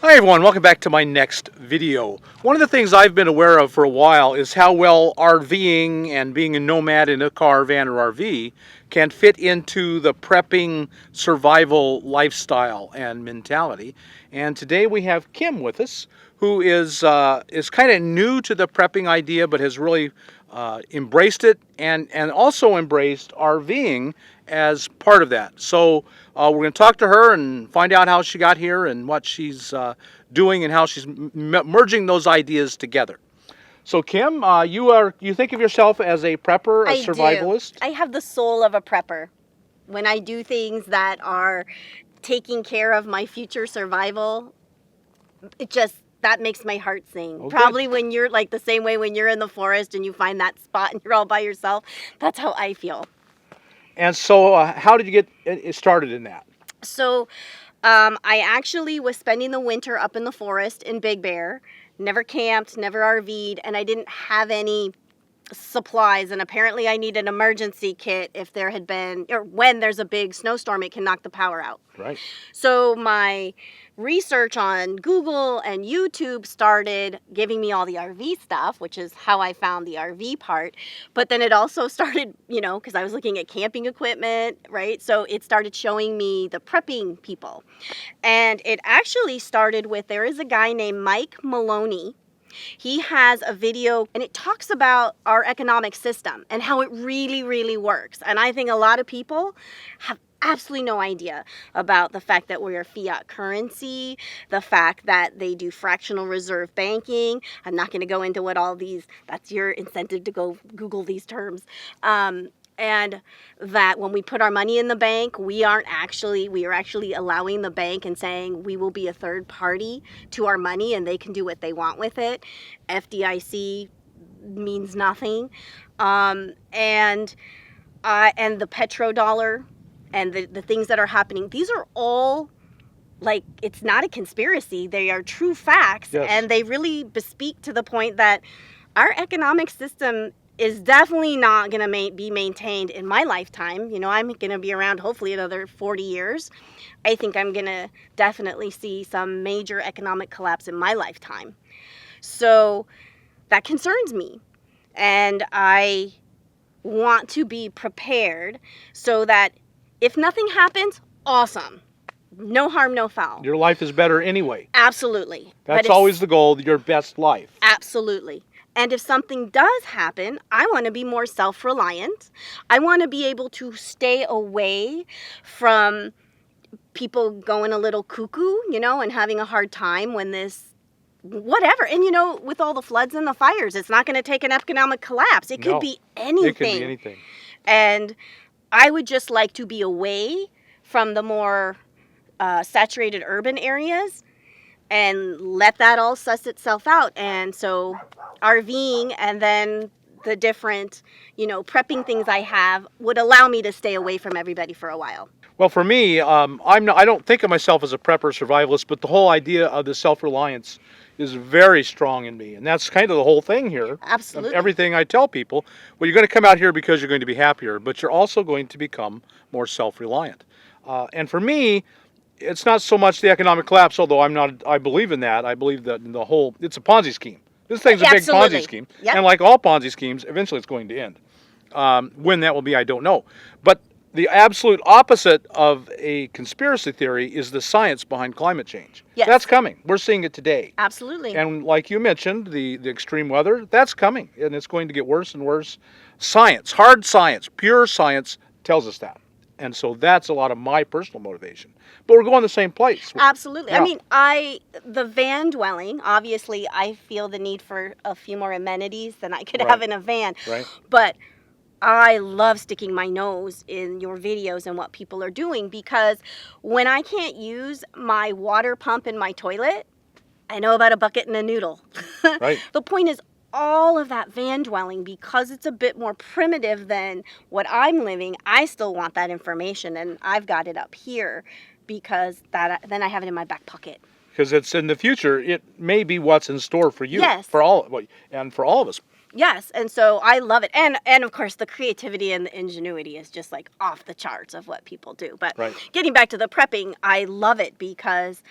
Hi everyone, welcome back to my next video. One of the things I've been aware of for a while is how well RVing and being a nomad in a car, van, or RV can fit into the prepping survival lifestyle and mentality. And today we have Kim with us, who is kind of new to the prepping idea, but has really embraced it and also embraced RVing as part of that. So we're going to talk to her and find out how she got here and what she's doing and how she's merging those ideas together. So Kim, you think of yourself as a prepper, a survivalist? I have the soul of a prepper. When I do things that are taking care of my future survival, that makes my heart sing. Oh, Probably good. when you're like the same way when you're in the forest and you find that spot and you're all by yourself. That's how I feel. And so how did you get started in that? So I actually was spending the winter up in the forest in Big Bear. Never camped, never RV'd, and I didn't have any supplies, and apparently I need an emergency kit if there had been, or when there's a big snowstorm, it can knock the power out. Right. So my research on Google and YouTube started giving me all the RV stuff, which is how I found the RV part. But then it also started, because I was looking at camping equipment, right? So it started showing me the prepping people. And it actually started with, there is a guy named Mike Maloney. He has a video and it talks about our economic system and how it really, really works. And I think a lot of people have absolutely no idea about the fact that we're a fiat currency, the fact that they do fractional reserve banking. I'm not going to go into what all these, that's your incentive to go Google these terms. And that when we put our money in the bank, we are actually allowing the bank and saying we will be a third party to our money and they can do what they want with it. FDIC means nothing. And the petrodollar and the things that are happening, these are all, like, it's not a conspiracy. They are true facts. Yes. And they really bespeak to the point that our economic system is definitely not going to be maintained in my lifetime. I'm going to be around hopefully another 40 years. I think I'm going to definitely see some major economic collapse in my lifetime. So that concerns me. And I want to be prepared so that if nothing happens, awesome. No harm, no foul. Your life is better anyway. Absolutely. That's always the goal, your best life. Absolutely. And if something does happen, I want to be more self-reliant. I want to be able to stay away from people going a little cuckoo, and having a hard time when this, whatever. And, with all the floods and the fires, it's not going to take an economic collapse. It could be anything. It could be anything. And I would just like to be away from the more saturated urban areas and let that all suss itself out. And so RVing and then the different, prepping things I have would allow me to stay away from everybody for a while. Well, for me, I don't think of myself as a prepper survivalist, but the whole idea of the self-reliance is very strong in me. And that's kind of the whole thing here. Absolutely. Everything I tell people, well, you're going to come out here because you're going to be happier, but you're also going to become more self-reliant. And for me, it's not so much the economic collapse, although I believe in that. I believe that it's a Ponzi scheme. This thing's a big Ponzi scheme. Yep. And like all Ponzi schemes, eventually it's going to end. When that will be, I don't know. But the absolute opposite of a conspiracy theory is the science behind climate change. Yes. That's coming. We're seeing it today. Absolutely. And like you mentioned, the extreme weather, that's coming. And it's going to get worse and worse. Science, hard science, pure science tells us that. And so that's a lot of my personal motivation. But we're going the same place. Absolutely. Yeah. I mean, the van dwelling, obviously, I feel the need for a few more amenities than I could have in a van. Right. But I love sticking my nose in your videos and what people are doing, because when I can't use my water pump in my toilet, I know about a bucket and a noodle. Right. The point is, all of that van dwelling, because it's a bit more primitive than what I'm living, I still want that information, and I've got it up here because then I have it in my back pocket. Because it's in the future, it may be what's in store for you. Yes. For all of us. Yes, and so I love it. And of course, the creativity and the ingenuity is just like off the charts of what people do. But Right. Getting back to the prepping, I love it because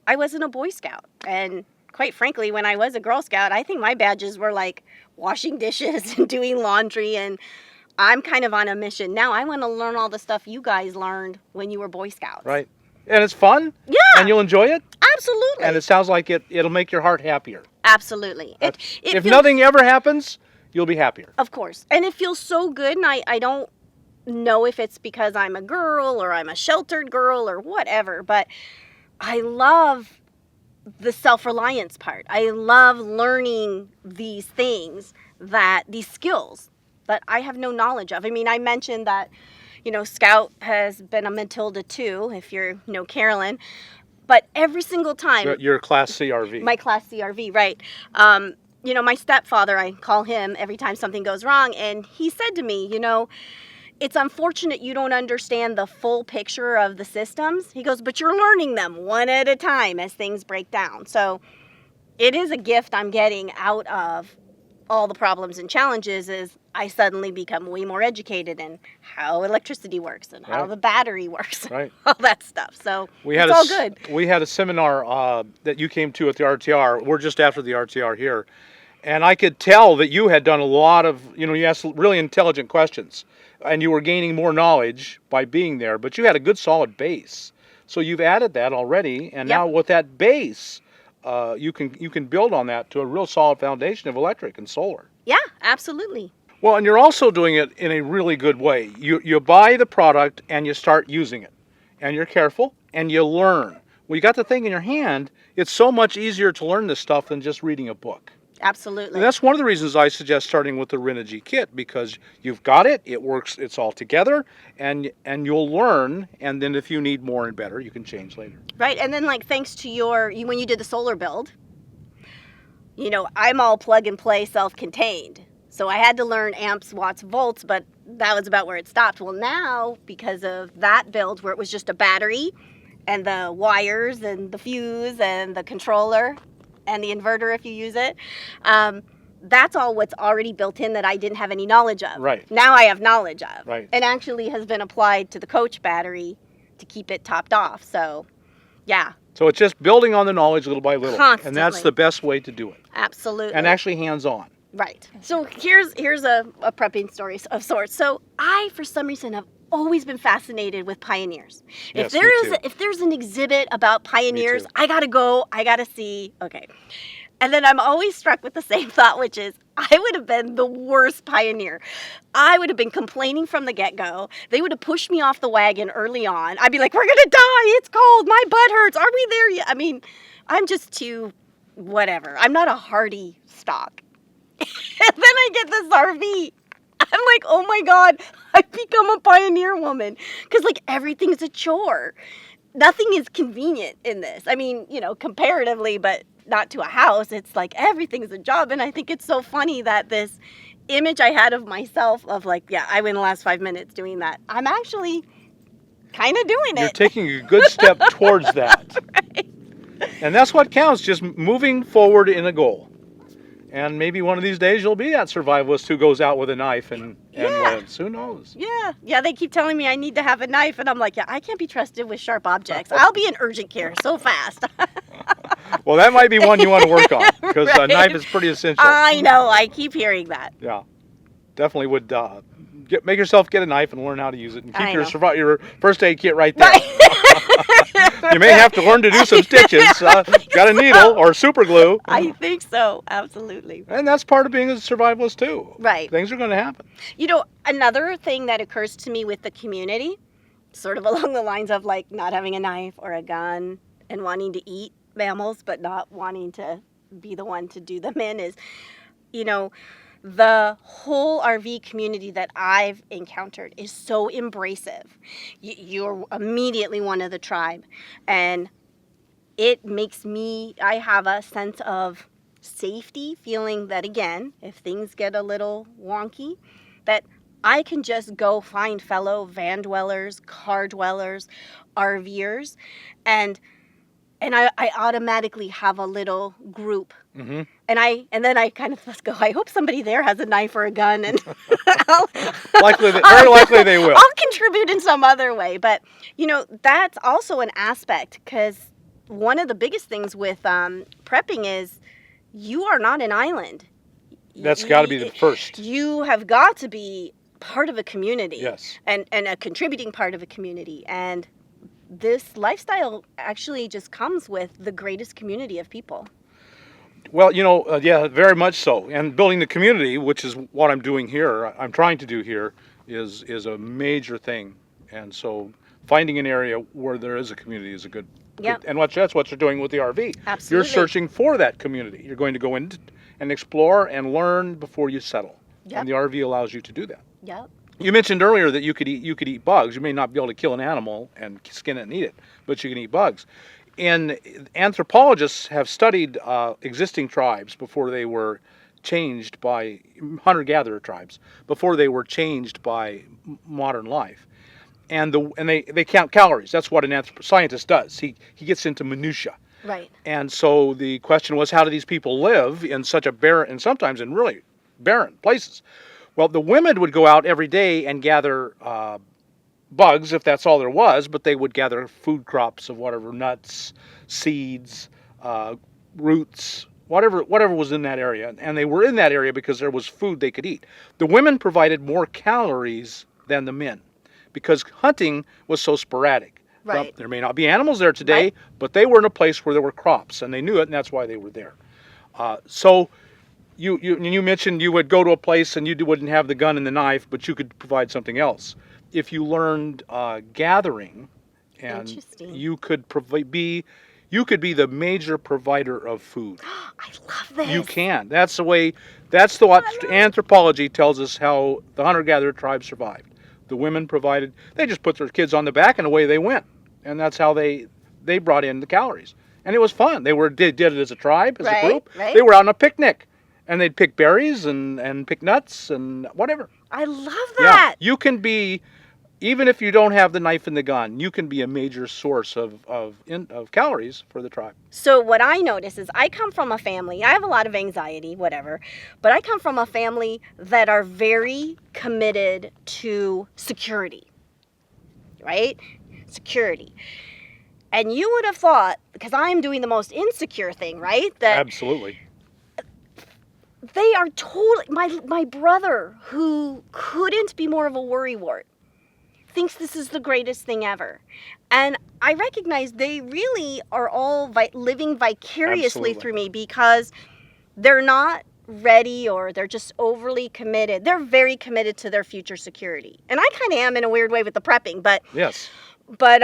I wasn't a Boy Scout. And quite frankly, when I was a Girl Scout, I think my badges were like washing dishes and doing laundry, and I'm kind of on a mission. Now I want to learn all the stuff you guys learned when you were Boy Scouts. Right. And it's fun. Yeah. And you'll enjoy it. Absolutely. And it sounds like it'll make your heart happier. Absolutely. It If feels, nothing ever happens, you'll be happier. Of course. And it feels so good, and I don't know if it's because I'm a girl or I'm a sheltered girl or whatever, but I love the self-reliance part. I love learning these things, these skills that I have no knowledge of. I mean, I mentioned that, Scout has been a Matilda too, if you're, Carolyn, but every single time. Your Class CRV. My Class CRV, right. My stepfather, I call him every time something goes wrong, and he said to me, it's unfortunate you don't understand the full picture of the systems. He goes, but you're learning them one at a time as things break down. So it is a gift I'm getting out of all the problems and challenges is I suddenly become way more educated in how electricity works and how the battery works, right. all that stuff. So it's all good. We had a seminar that you came to at the RTR. We're just after the RTR here. And I could tell that you had done a lot of, you asked really intelligent questions. And you were gaining more knowledge by being there. But you had a good solid base. So you've added that already. And now with that base, you can build on that to a real solid foundation of electric and solar. Yeah, absolutely. Well, and you're also doing it in a really good way. You buy the product and you start using it. And you're careful and you learn. When you got the thing in your hand, it's so much easier to learn this stuff than just reading a book. Absolutely. And that's one of the reasons I suggest starting with the Renogy kit, because you've got it, it works, it's all together, and you'll learn, and then if you need more and better, you can change later. Right, and then thanks to when you did the solar build, I'm all plug and play self-contained. So I had to learn amps, watts, volts, but that was about where it stopped. Well, now, because of that build where it was just a battery and the wires and the fuse and the controller and the inverter if you use it, that's all what's already built in that I didn't have any knowledge of. Right. Now I have knowledge of. Right. And actually has been applied to the coach battery to keep it topped off. So, yeah. So it's just building on the knowledge little by little. Constantly. And that's the best way to do it. Absolutely. And actually hands-on. Right. So here's a prepping story of sorts. So I, for some reason, have always been fascinated with pioneers. Yes, If there's an exhibit about pioneers, I gotta go. I gotta see. Okay. And then I'm always struck with the same thought, which is I would have been the worst pioneer. I would have been complaining from the get-go. They would have pushed me off the wagon early on. I'd be like, we're gonna die. It's cold. My butt hurts. Are we there yet? I mean, I'm just too whatever. I'm not a hardy stock. And then I get this RV. I'm like, oh my God, I've become a pioneer woman. Because everything's a chore. Nothing is convenient in this. I mean, comparatively, but not to a house. It's everything's a job. And I think it's so funny that this image I had of myself of I went the last 5 minutes doing that. I'm actually kind of doing it. You're taking a good step towards that. Right. And that's what counts, just moving forward in a goal. And maybe one of these days you'll be that survivalist who goes out with a knife and lives. Who knows? Yeah. Yeah, they keep telling me I need to have a knife. And I'm like, yeah, I can't be trusted with sharp objects. I'll be in urgent care so fast. Well, that might be one you want to work on, because a knife is pretty essential. I know. I keep hearing that. Yeah. Definitely would make yourself get a knife and learn how to use it. And keep your first aid kit right there. You may have to learn to do some stitches. Got a needle or super glue. I think so. Absolutely. And that's part of being a survivalist too. Right. Things are going to happen. Another thing that occurs to me with the community, sort of along the lines of not having a knife or a gun and wanting to eat mammals, but not wanting to be the one to do them in, is, the whole RV community that I've encountered is so embracive. You're immediately one of the tribe. And it makes I have a sense of safety, feeling that, again, if things get a little wonky, that I can just go find fellow van dwellers, car dwellers, RVers, and I automatically have a little group. Mm-hmm. And then I kind of just go, I hope somebody there has a knife or a gun, and very likely they will. I'll contribute in some other way. But, that's also an aspect, because, one of the biggest things with prepping is you are not an island. That's got to be the first. You have got to be part of a community. Yes. And a contributing part of a community. And this lifestyle actually just comes with the greatest community of people. Well, yeah, very much so. And building the community, which is what I'm doing here, I'm trying to do here, is a major thing. And so finding an area where there is a community is a good. Yep. And that's what you're doing with the RV. Absolutely. You're searching for that community. You're going to go in and explore and learn before you settle. Yep. And the RV allows you to do that. Yep. You mentioned earlier that you could eat bugs. You may not be able to kill an animal and skin it and eat it, but you can eat bugs. And anthropologists have studied existing tribes before they were changed by hunter-gatherer tribes, before they were changed by modern life. And they count calories. That's what an scientist does. He gets into minutia. Right. And so the question was, how do these people live in such a barren, and sometimes in really barren places? Well, the women would go out every day and gather bugs, if that's all there was, but they would gather food crops of whatever, nuts, seeds, roots, whatever was in that area. And they were in that area because there was food they could eat. The women provided more calories than the men because hunting was so sporadic. Right. Well, there may not be animals there today, Right. but they were in a place where there were crops, and they knew it, and that's why they were there. So you mentioned you would go to a place and you wouldn't have the gun and the knife, but you could provide something else. If you learned gathering, and you could be the major provider of food. I love this. You can. That's the way. That's what anthropology tells us how the hunter-gatherer tribe survived. The women provided. They just put their kids on the back and away they went, and that's how they brought in the calories. And it was fun. They did it as a tribe, as a group. Right. They were out on a picnic, and they'd pick berries and pick nuts and whatever. I love that. Yeah, you can be, even if you don't have the knife and the gun, you can be a major source of calories for the tribe. So what I notice is I come from a family, I have a lot of anxiety, whatever, but I come from a family that are very committed to security, right? Security. And you would have thought, because I'm doing the most insecure thing, right? That Absolutely. they are totally, my brother, who couldn't be more of a worrywart, thinks this is the greatest thing ever. And I recognize they really are all living vicariously through me because they're not ready or they're just overly committed. They're very committed to their future security. And I kind of am in a weird way with the prepping, but yes. But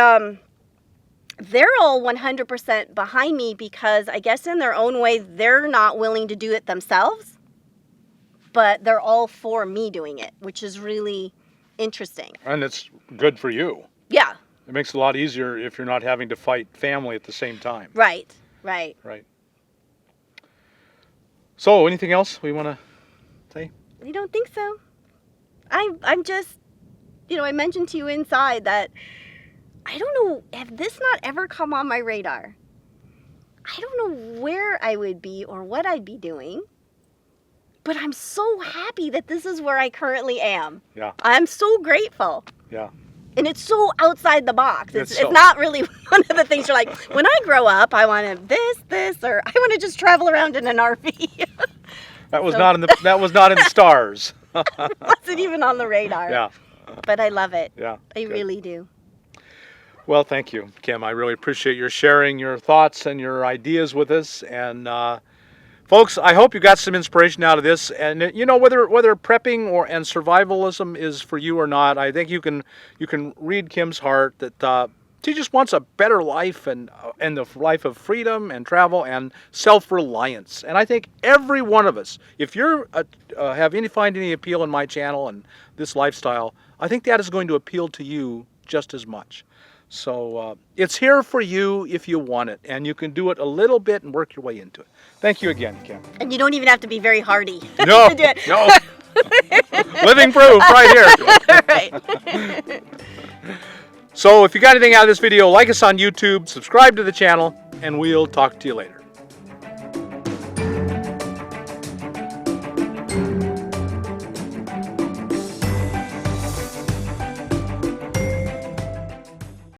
they're all 100% behind me because I guess in their own way, they're not willing to do it themselves, but they're all for me doing it, which is really interesting. And it's good for you. Yeah. It makes it a lot easier if you're not having to fight family at the same time. Right. Right. So, anything else we want to say? I don't think so. I'm just, I mentioned to you inside that I don't know, have this not ever come on my radar? I don't know where I would be or what I'd be doing, but I'm so happy that this is where I currently am. Yeah. I'm so grateful. Yeah. And it's so outside the box. It's so- not really one of the things you're like, when I grow up, I want to this, or I want to just travel around in an RV. That was not in the stars. Wasn't even on the radar. Yeah. But I love it. Yeah. I good. really do. Well, thank you, Kim. I really appreciate your sharing your thoughts and your ideas with us. And folks, I hope you got some inspiration out of this. And whether prepping and survivalism is for you or not, I think you can read Kim's heart that she just wants a better life and the life of freedom and travel and self-reliance. And I think every one of us, if you're find any appeal in my channel and this lifestyle, I think that is going to appeal to you just as much. So it's here for you if you want it, and you can do it a little bit and work your way into it. Thank you again, Kim. And you don't even have to be very hardy. No, to do it. no. Living proof right here. Right. So if you got anything out of this video, like us on YouTube, subscribe to the channel, and we'll talk to you later.